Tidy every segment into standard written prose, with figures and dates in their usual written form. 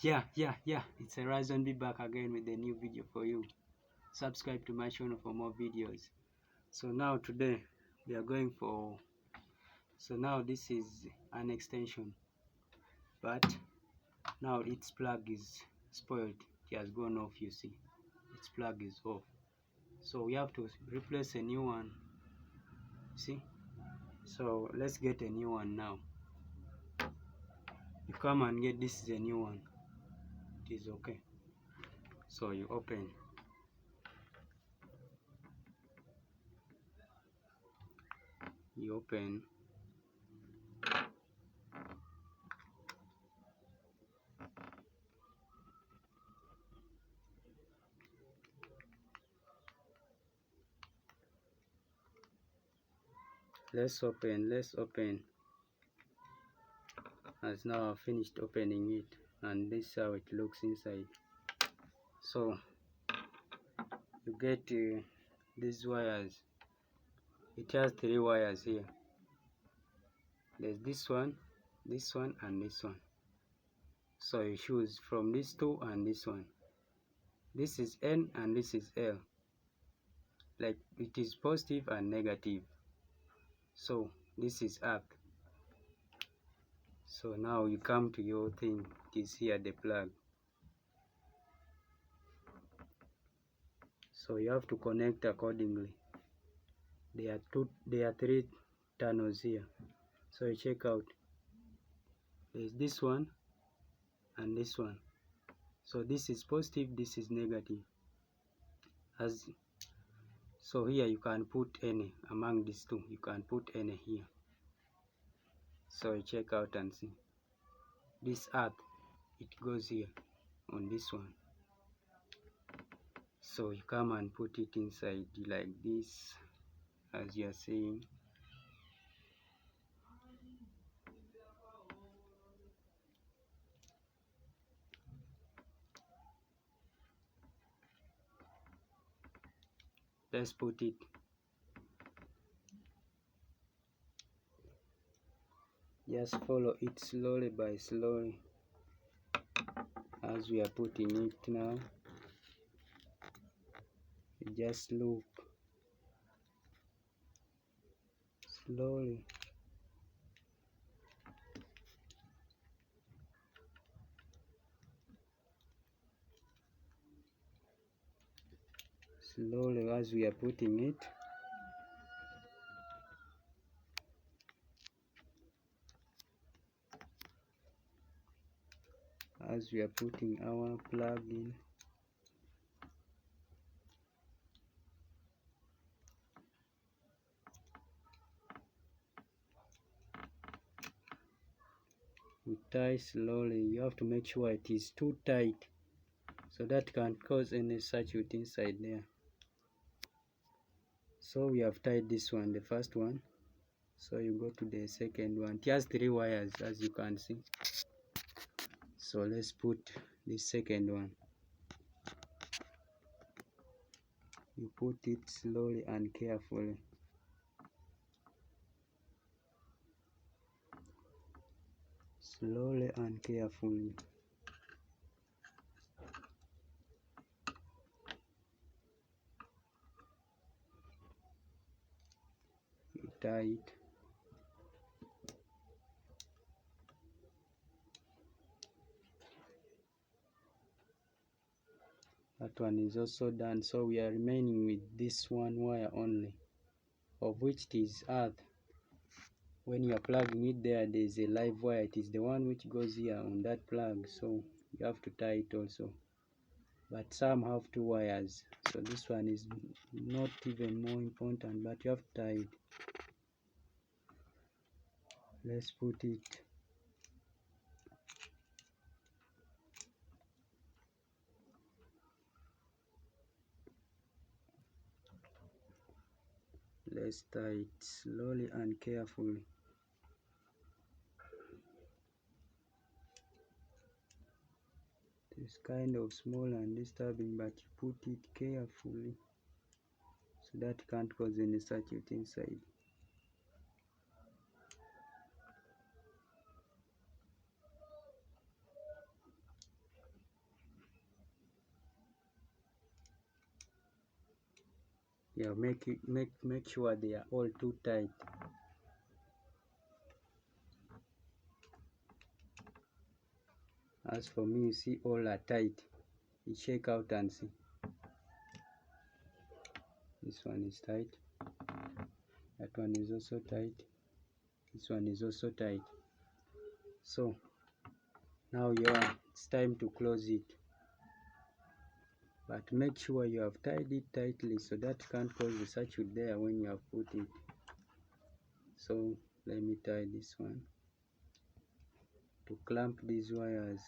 Yeah, it's a Horizon. Be back again with a new video for you. Subscribe to my channel for more videos. So now today we are going for, so now this is an extension, but now its plug is spoiled. It has gone off, you see. Its plug is off. So we have to replace a new one. See? So let's get a new one now. You come and get, this is a new one. It is okay. So you open. Let's open. As now I've finished opening it, and this is how it looks inside. So you get these wires. It has 3 wires here. There's this one, and this one. So you choose from these 2 and this one. This is N and this is L. Like, it is positive and negative. So this is up. So now you come to your thing. It is here, the plug. So you have to connect accordingly. There are 3 tunnels here. So you check out. There's this one and this one. So this is positive, this is negative. So here you can put any among these 2. You can put any here. So you check out and see. This earth, it goes here on this one. So you come and put it inside like this, as you are seeing. Let's put it. Just follow it slowly by slowly as we are putting it now. You just look slowly. Slowly as we are putting it. As we are putting our plug in. We tie slowly. You have to make sure it is too tight, so that can cause any circuit inside there. So we have tied this one, the first one. So you go to the second one. It has 3 wires, as you can see. So let's put the second one. You put it slowly and carefully. Slowly and carefully. You tie it. That one is also done. So we are remaining with this one wire only, of which it is earth. When you are plugging it there is a live wire. It is the one which goes here on that plug, so you have to tie it also. But some have 2 wires, so this one is not even more important, but you have to tie it. Let's put it. Let's tie it slowly and carefully. It's kind of small and disturbing, but you put it carefully so that it can't cause any circuit inside. Yeah, make sure they are all too tight. As for me, you see all are tight. You check out and see. This one is tight. That one is also tight. This one is also tight. So now it's time to close it. But make sure you have tied it tightly so that can't cause the circuit there when you have put it. So let me tie this one to clamp these wires.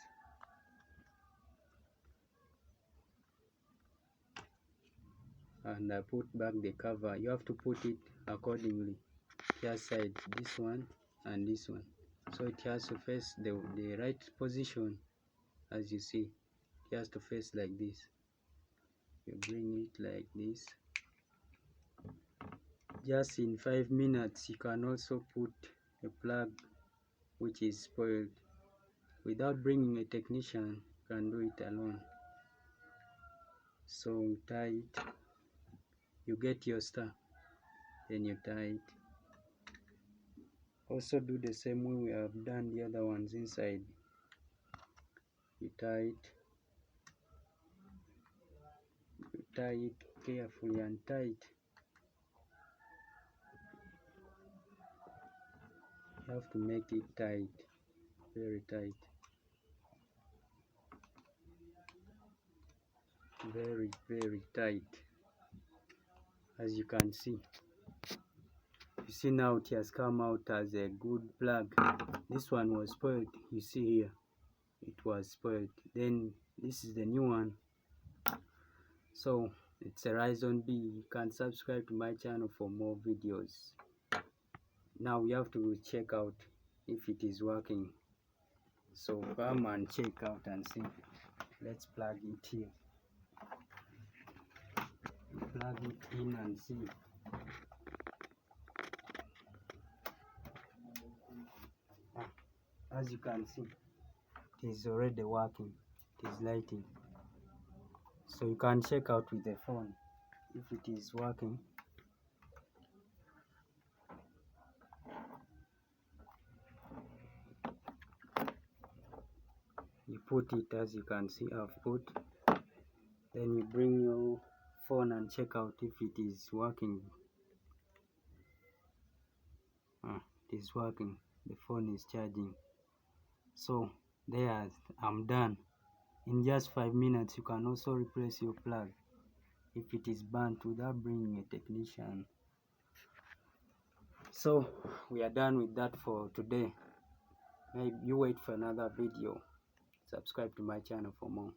And I put back the cover. You have to put it accordingly. Here side, this one and this one. So it has to face the right position. As you see, it has to face like this. You bring it like this. Just in 5 minutes, you can also put a plug which is spoiled. Without bringing a technician, you can do it alone. So you tie it. You get your star, then you tie it. Also do the same way we have done the other ones inside. You tie it. You tie it carefully and tight. You have to make it tight, very tight, very tight. As you can see, you see now it has come out as a good plug. This one was spoiled. You see here, it was spoiled. Then this is the new one. So it's a Horizon B. You can subscribe to my channel for more videos. Now we have to check out if it is working. So come and check out and see. Let's plug it here. Plug it in and see. As you can see, it is already working. It is lighting. So you can check out with the phone if it is working. You put it, as you can see I've put. Then you bring your phone and check out if it is working. It is working. The phone is charging. So there, I'm done. In just 5 minutes you can also replace your plug if it is burnt without bringing a technician. So we are done with that for today. Maybe you wait for another video. Subscribe to my channel for more.